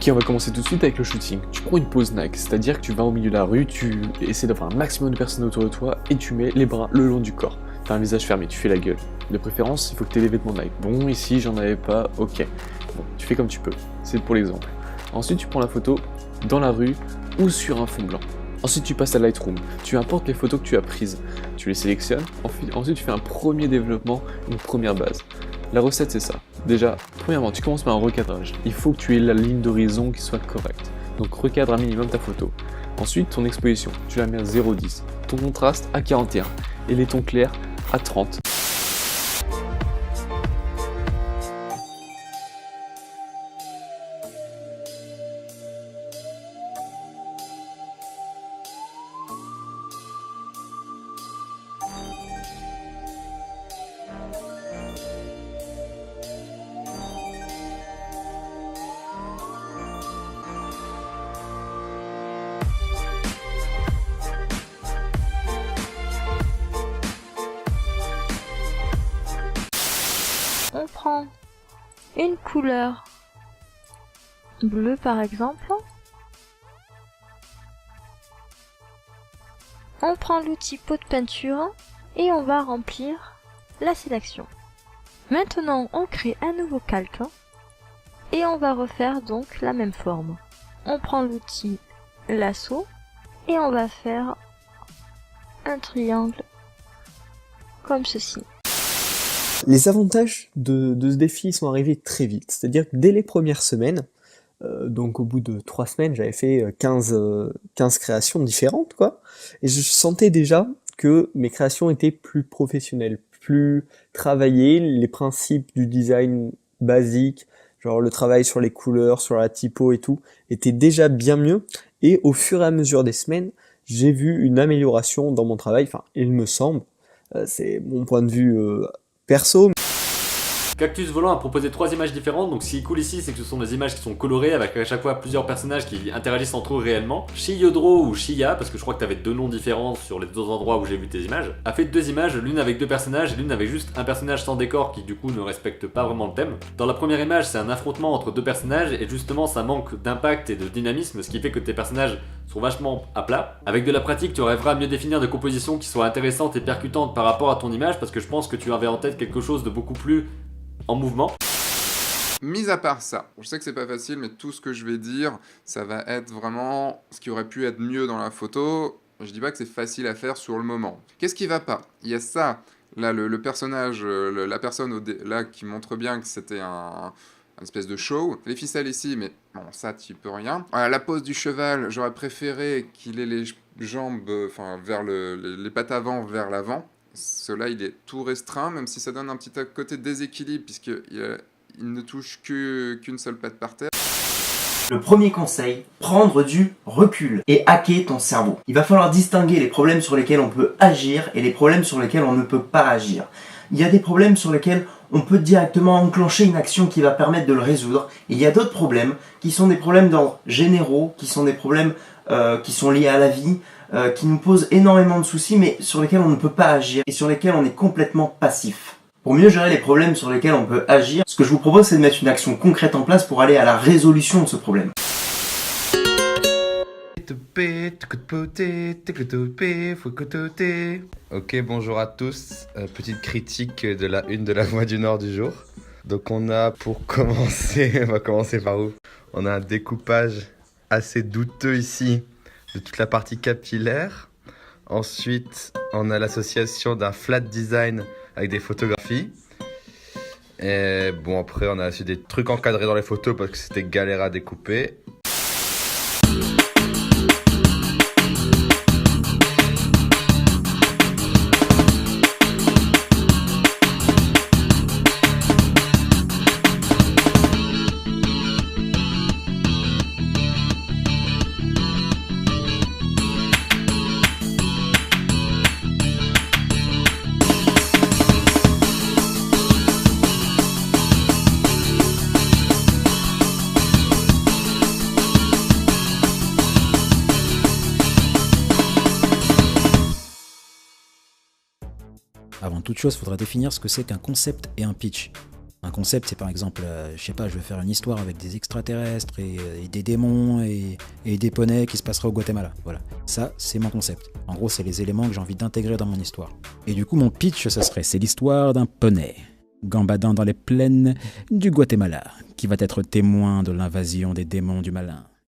Ok, on va commencer tout de suite avec le shooting. Tu prends une pose Nike, c'est-à-dire que tu vas au milieu de la rue, tu essaies d'avoir un maximum de personnes autour de toi et tu mets les bras le long du corps. T'as un visage fermé, tu fais la gueule. De préférence, il faut que tu aies des vêtements Nike. Bon, ici j'en avais pas, ok. Bon, tu fais comme tu peux, c'est pour l'exemple. Ensuite, tu prends la photo dans la rue ou sur un fond blanc. Ensuite, tu passes à Lightroom. Tu importes les photos que tu as prises. Tu les sélectionnes. Ensuite, tu fais un premier développement, une première base. La recette, c'est ça. Déjà, premièrement, tu commences par un recadrage. Il faut que tu aies la ligne d'horizon qui soit correcte. Donc, recadre un minimum ta photo. Ensuite, ton exposition, tu la mets à 0,10. Ton contraste à 41. Et les tons clairs à 30. On prend une couleur bleue par exemple. On prend l'outil pot de peinture et on va remplir la sélection. Maintenant on crée un nouveau calque et on va refaire donc la même forme. On prend l'outil lasso et on va faire un triangle comme ceci. Les avantages de ce défi sont arrivés très vite, c'est-à-dire que dès les premières semaines, donc au bout de 3 semaines, j'avais fait 15 créations différentes, quoi, et je sentais déjà que mes créations étaient plus professionnelles, plus travaillées, les principes du design basique, genre le travail sur les couleurs, sur la typo et tout, étaient déjà bien mieux, et au fur et à mesure des semaines, j'ai vu une amélioration dans mon travail, enfin, il me semble, c'est mon point de vue perso. Cactus Volant a proposé 3 images différentes, donc ce qui est cool ici c'est que ce sont des images qui sont colorées avec à chaque fois plusieurs personnages qui interagissent entre eux réellement. Shiyodro ou Shiya, parce que je crois que tu avais 2 noms différents sur les 2 endroits où j'ai vu tes images, a fait 2 images, l'une avec 2 personnages et l'une avec juste un personnage sans décor qui du coup ne respecte pas vraiment le thème. Dans la première image c'est un affrontement entre 2 personnages et justement ça manque d'impact et de dynamisme, ce qui fait que tes personnages sont vachement à plat. Avec de la pratique tu arriveras à mieux définir des compositions qui soient intéressantes et percutantes par rapport à ton image, parce que je pense que tu avais en tête quelque chose de beaucoup plus en mouvement. Mis à part ça, je sais que c'est pas facile, mais tout ce que je vais dire, ça va être vraiment ce qui aurait pu être mieux dans la photo. Je dis pas que c'est facile à faire sur le moment. Qu'est-ce qui va pas? Il y a ça, là, le personnage, la personne là qui montre bien que c'était une espèce de show. Les ficelles ici, mais bon, ça, tu peux rien. Voilà, la pose du cheval, j'aurais préféré qu'il ait les jambes, enfin, vers les pattes avant vers l'avant. Cela, il est tout restreint, même si ça donne un petit côté de déséquilibre, puisqu'il ne touche qu'une seule patte par terre. Le premier conseil, prendre du recul et hacker ton cerveau. Il va falloir distinguer les problèmes sur lesquels on peut agir et les problèmes sur lesquels on ne peut pas agir. Il y a des problèmes sur lesquels on peut directement enclencher une action qui va permettre de le résoudre. Et il y a d'autres problèmes qui sont des problèmes d'ordre généraux, qui sont des problèmes qui sont liés à la vie, qui nous posent énormément de soucis, mais sur lesquels on ne peut pas agir et sur lesquels on est complètement passif. Pour mieux gérer les problèmes sur lesquels on peut agir, ce que je vous propose, c'est de mettre une action concrète en place pour aller à la résolution de ce problème. Ok, bonjour à tous. Petite critique de la une de La Voix du Nord du jour. Donc on a, pour commencer, on va commencer par où? On a un découpage assez douteux ici de toute la partie capillaire. Ensuite, on a l'association d'un flat design avec des photographies. Et bon, après, on a aussi des trucs encadrés dans les photos parce que c'était galère à découper. Avant toute chose, il faudra définir ce que c'est qu'un concept et un pitch. Un concept, c'est par exemple, je sais pas, je veux faire une histoire avec des extraterrestres et des démons et des poneys qui se passeraient au Guatemala. Voilà, ça, c'est mon concept. En gros, c'est les éléments que j'ai envie d'intégrer dans mon histoire. Et du coup, mon pitch, c'est l'histoire d'un poney gambadant dans les plaines du Guatemala, qui va être témoin de l'invasion des démons du malin.